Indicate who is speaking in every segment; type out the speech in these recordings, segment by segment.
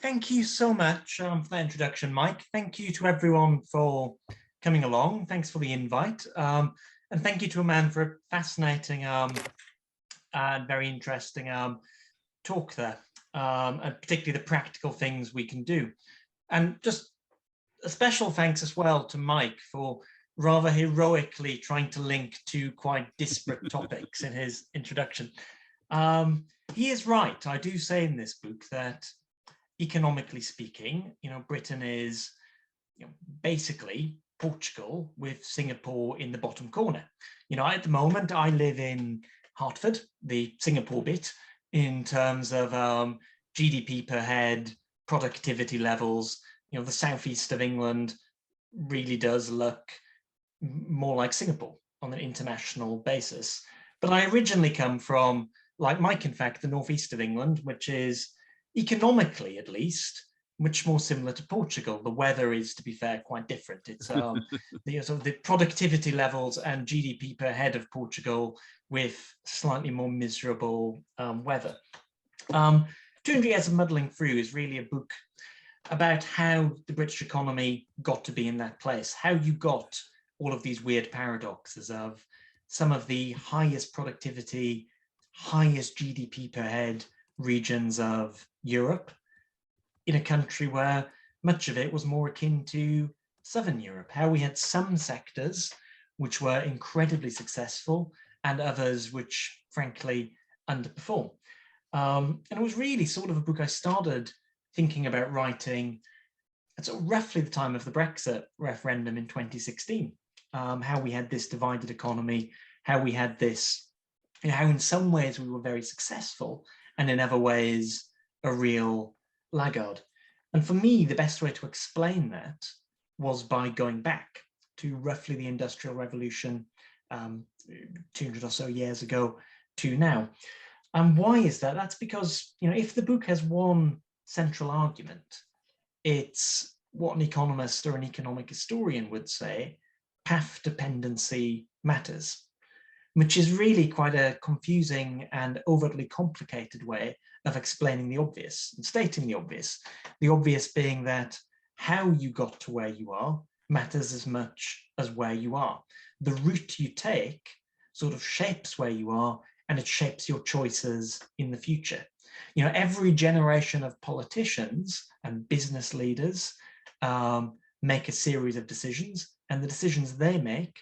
Speaker 1: Thank you so much for that introduction, Mike. Thank you to everyone for coming along. Thanks for the invite. And thank you to Aman for a fascinating and very interesting talk there, and particularly the practical things we can do. And just a special thanks as well to Mike for rather heroically trying to link two quite disparate topics in his introduction. He is right. I do say in this book that economically speaking, Britain is basically Portugal with Singapore in the bottom corner. At the moment, I live in Hertford, the Singapore bit, in terms of GDP per head, productivity levels. The southeast of England really does look more like Singapore on an international basis. But I originally come from, like Mike, in fact, the northeast of England, which is economically, at least, much more similar to Portugal. The weather is, to be fair, quite different. It's the productivity levels and GDP per head of Portugal with slightly more miserable weather. 200 Years of Muddling Through is really a book about how the British economy got to be in that place, how you got all of these weird paradoxes of some of the highest productivity, highest GDP per head regions of Europe in a country where much of it was more akin to Southern Europe, how we had some sectors which were incredibly successful and others which frankly underperform. And it was really sort of a book I started thinking about writing at sort of roughly the time of the Brexit referendum in 2016, how we had this divided economy, how we had this, how in some ways we were very successful and in other ways a real laggard. And for me, the best way to explain that was by going back to roughly the Industrial Revolution 200 or so years ago to now. And why is that? That's because, if the book has one central argument, it's what an economist or an economic historian would say, path dependency matters, which is really quite a confusing and overtly complicated way of explaining the obvious and stating the obvious being that how you got to where you are matters as much as where you are. The route you take sort of shapes where you are, and it shapes your choices in the future. Every generation of politicians and business leaders make a series of decisions, and the decisions they make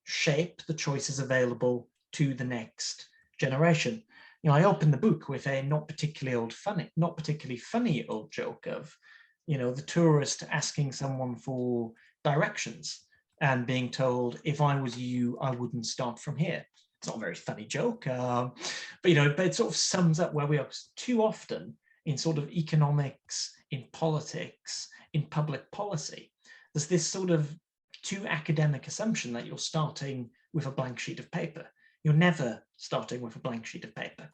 Speaker 1: shape the choices available to the next generation. I opened the book with a not particularly funny old joke of, the tourist asking someone for directions and being told, if I was you, I wouldn't start from here. It's not a very funny joke, but it sort of sums up where we are. Too often in sort of economics, in politics, in public policy, there's this sort of too academic assumption that you're starting with a blank sheet of paper. You're never starting with a blank sheet of paper.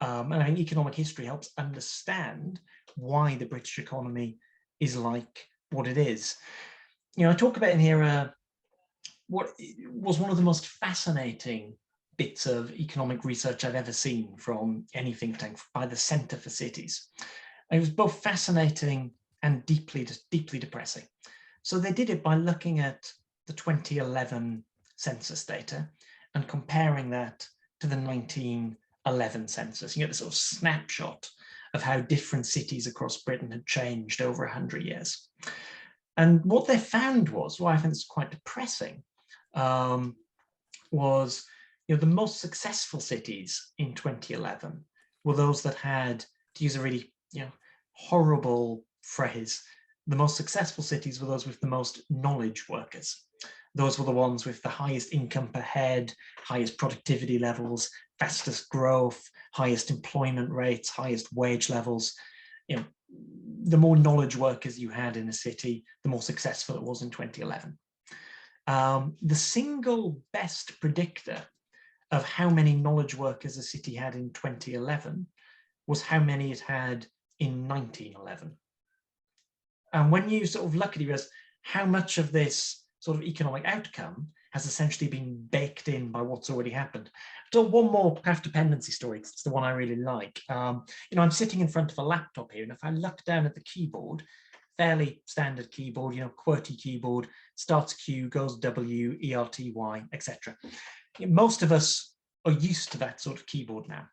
Speaker 1: And I think economic history helps understand why the British economy is like what it is. I talk about in here what was one of the most fascinating bits of economic research I've ever seen from any think tank, by the Centre for Cities. It was both fascinating and deeply depressing. So they did it by looking at the 2011 census data and comparing that to the 1911 census. You get this sort of snapshot of how different cities across Britain had changed over 100 years. And what they found was, I think it's quite depressing, was the most successful cities in 2011 were those that had, to use a really horrible phrase, the most successful cities were those with the most knowledge workers. Those were the ones with the highest income per head, highest productivity levels, fastest growth, highest employment rates, highest wage levels. The more knowledge workers you had in a city, the more successful it was in 2011. The single best predictor of how many knowledge workers a city had in 2011 was how many it had in 1911. And when you sort of look at it as how much of this sort of economic outcome has essentially been baked in by what's already happened. So one more path dependency story, it's the one I really like. I'm sitting in front of a laptop here, and if I look down at the keyboard, fairly standard keyboard, QWERTY keyboard, starts Q, goes W, ERTY, etc. Most of us are used to that sort of keyboard now.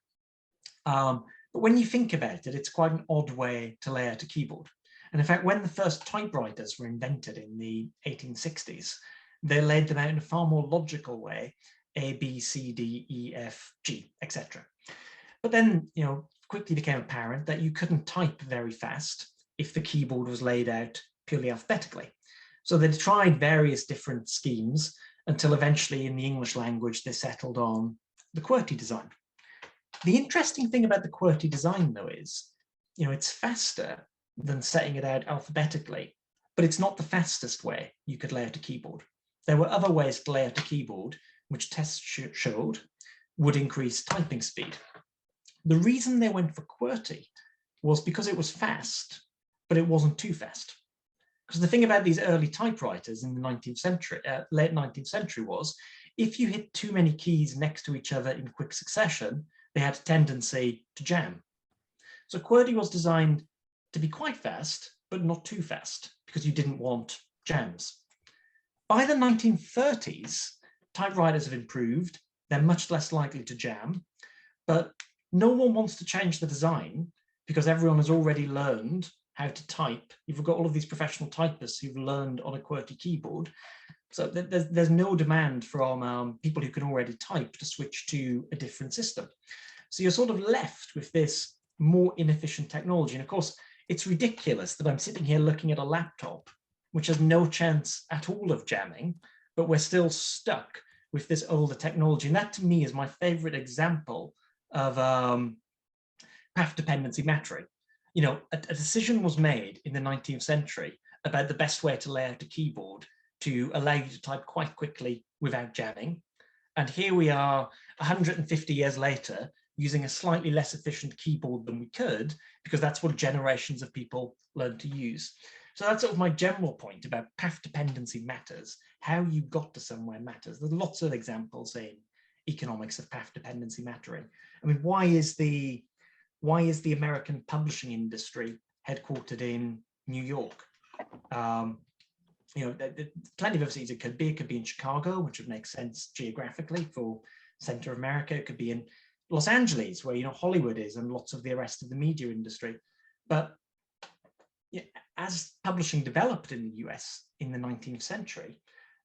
Speaker 1: But when you think about it, it's quite an odd way to lay out a keyboard. And in fact, when the first typewriters were invented in the 1860s, they laid them out in a far more logical way, A, B, C, D, E, F, G, etc. But then, quickly became apparent that you couldn't type very fast if the keyboard was laid out purely alphabetically. So they tried various different schemes until eventually in the English language, they settled on the QWERTY design. The interesting thing about the QWERTY design, though, is, it's faster than setting it out alphabetically, but it's not the fastest way you could lay out a keyboard. There were other ways to lay out a keyboard, which tests showed would increase typing speed. The reason they went for QWERTY was because it was fast, but it wasn't too fast. Because the thing about these early typewriters in the 19th century, late 19th century was, if you hit too many keys next to each other in quick succession, they had a tendency to jam. So QWERTY was designed to be quite fast, but not too fast, because you didn't want jams. By the 1930s, typewriters have improved. They're much less likely to jam, but no one wants to change the design because everyone has already learned how to type. You've got all of these professional typists who've learned on a QWERTY keyboard. So there's no demand from people who can already type to switch to a different system. So you're sort of left with this more inefficient technology. And of course, it's ridiculous that I'm sitting here looking at a laptop which has no chance at all of jamming, but we're still stuck with this older technology. And that to me is my favorite example of path dependency mattering. A decision was made in the 19th century about the best way to lay out a keyboard to allow you to type quite quickly without jamming. And here we are 150 years later, using a slightly less efficient keyboard than we could, because that's what generations of people learned to use. So that's sort of my general point about path dependency matters. How you got to somewhere matters. There's lots of examples in economics of path dependency mattering. I mean, why is the American publishing industry headquartered in New York? Plenty of overseas it could be in Chicago, which would make sense geographically for Center of America. It could be in Los Angeles, where Hollywood is and lots of the rest of the media industry. But as publishing developed in the US in the 19th century,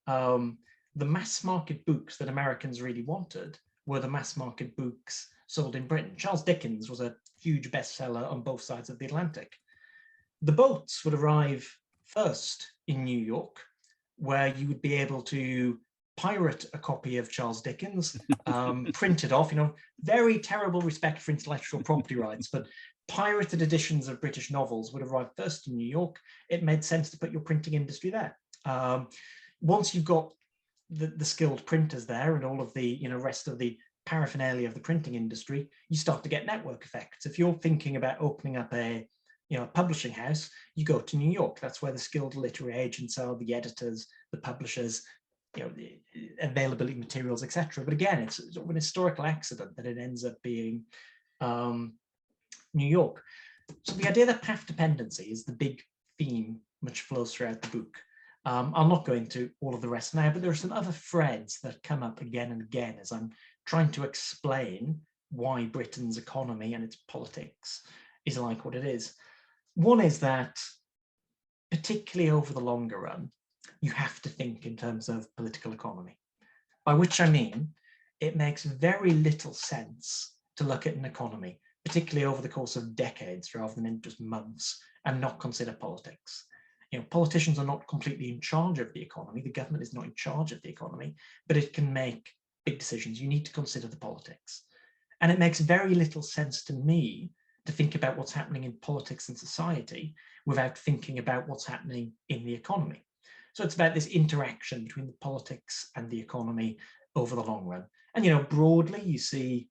Speaker 1: the mass market books that Americans really wanted were the mass market books sold in Britain. Charles Dickens was a huge bestseller on both sides of the Atlantic. The boats would arrive first in New York, where you would be able to pirate a copy of Charles Dickens, print it off, very terrible respect for intellectual property rights, but pirated editions of British novels would arrive first in New York. It made sense to put your printing industry there. Once you've got the skilled printers there and all of the rest of the paraphernalia of the printing industry, you start to get network effects. If you're thinking about opening up a publishing house, you go to New York. That's where the skilled literary agents are, the editors, the publishers, the availability of materials, etc. But again, it's sort of an historical accident that it ends up being New York. So the idea that path dependency is the big theme which flows throughout the book. I'll not go into all of the rest now, but there are some other threads that come up again and again as I'm trying to explain why Britain's economy and its politics is like what it is. One is that, particularly over the longer run, you have to think in terms of political economy, by which I mean it makes very little sense to look at an economy, particularly over the course of decades rather than in just months, and not consider politics. Politicians are not completely in charge of the economy. The government is not in charge of the economy, but it can make big decisions. You need to consider the politics. And it makes very little sense to me to think about what's happening in politics and society without thinking about what's happening in the economy. So it's about this interaction between the politics and the economy over the long run. And, broadly, you see,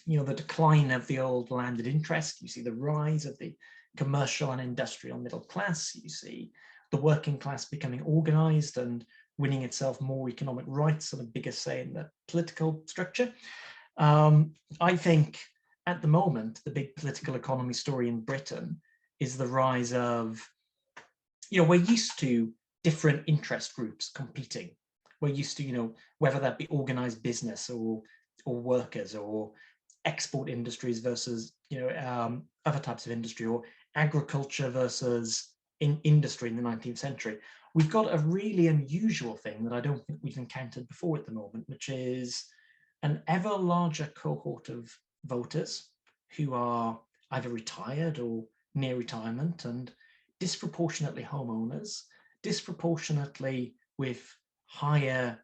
Speaker 1: the decline of the old landed interest. You see the rise of the commercial and industrial middle class. You see the working class becoming organized and winning itself more economic rights and a bigger say in the political structure. I think at the moment, the big political economy story in Britain is the rise of, we're used to different interest groups competing. We're used to, whether that be organized business or workers or export industries versus, other types of industry, or agriculture versus industry in the 19th century. We've got a really unusual thing that I don't think we've encountered before at the moment, which is an ever larger cohort of voters who are either retired or near retirement, and disproportionately homeowners, disproportionately with higher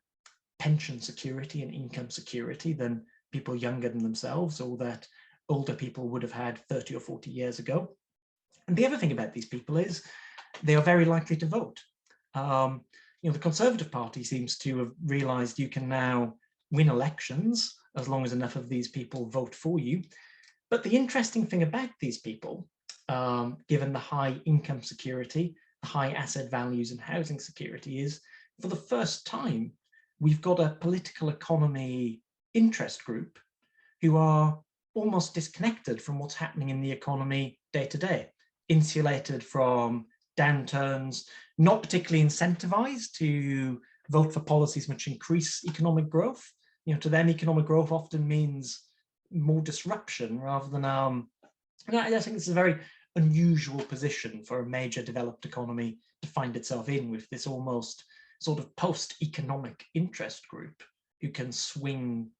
Speaker 1: pension security and income security than people younger than themselves, or that older people would have had 30 or 40 years ago. And the other thing about these people is they are very likely to vote. The Conservative Party seems to have realized you can now win elections as long as enough of these people vote for you. But the interesting thing about these people, given the high income security, the high asset values and housing security, is for the first time, we've got a political economy interest group who are almost disconnected from what's happening in the economy day to day, insulated from downturns, not particularly incentivized to vote for policies which increase economic growth. To them, economic growth often means more disruption rather than, and I think it's a very unusual position for a major developed economy to find itself in, with this almost sort of post-economic interest group who can swing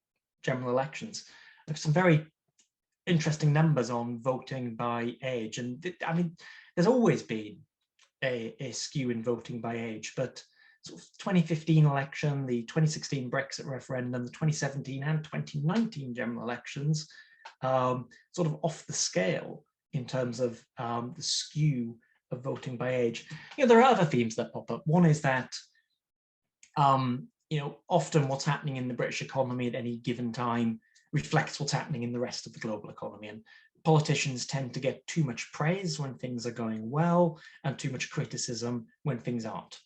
Speaker 1: general elections. There's some very interesting numbers on voting by age. And I mean, there's always been a skew in voting by age, but sort of 2015 election, the 2016 Brexit referendum, the 2017 and 2019 general elections, sort of off the scale in terms of the skew of voting by age. There are other themes that pop up. One is that often what's happening in the British economy at any given time reflects what's happening in the rest of the global economy. And politicians tend to get too much praise when things are going well and too much criticism when things aren't.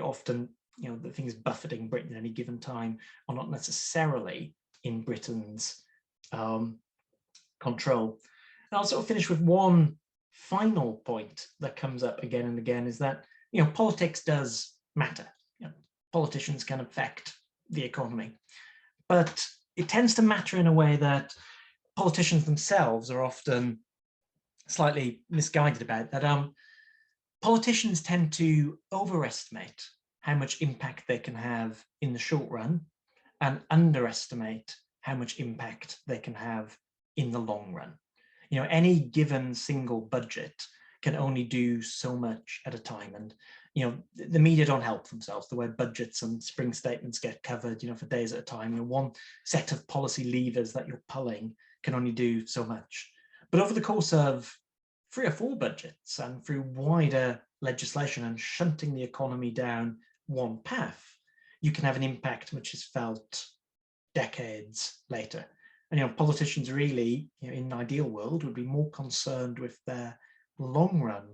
Speaker 1: Often, the things buffeting Britain at any given time are not necessarily in Britain's control. And I'll sort of finish with one final point that comes up again and again, is that, politics does matter. Politicians can affect the economy, but it tends to matter in a way that politicians themselves are often slightly misguided about. That politicians tend to overestimate how much impact they can have in the short run and underestimate how much impact they can have in the long run. Any given single budget can only do so much at a time. And, the media don't help themselves. The way budgets and spring statements get covered, for days at a time. One set of policy levers that you're pulling can only do so much. But over the course of 3 or 4 budgets and through wider legislation and shunting the economy down one path, you can have an impact which is felt decades later. And politicians really, in an ideal world, would be more concerned with their long-run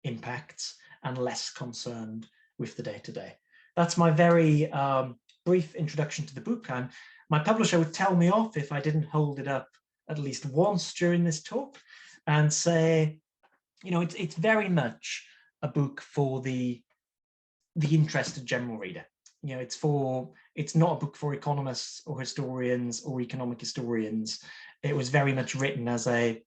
Speaker 1: impacts and less concerned with the day-to-day. That's my very brief introduction to the book. And my publisher would tell me off if I didn't hold it up at least once during this talk and say, it's very much a book for the interested general reader. It's not a book for economists or historians or economic historians. It was very much written as a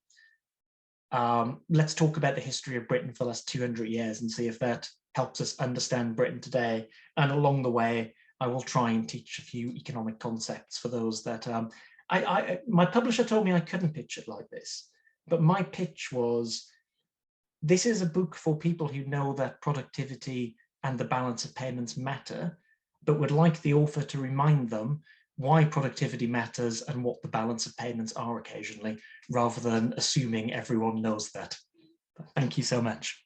Speaker 1: let's talk about the history of Britain for the last 200 years and see if that helps us understand Britain today. And along the way, I will try and teach a few economic concepts for those that my publisher told me I couldn't pitch it like this, but my pitch was, this is a book for people who know that productivity and the balance of payments matter, but would like the author to remind them why productivity matters and what the balance of payments are occasionally, rather than assuming everyone knows that. Thank you so much.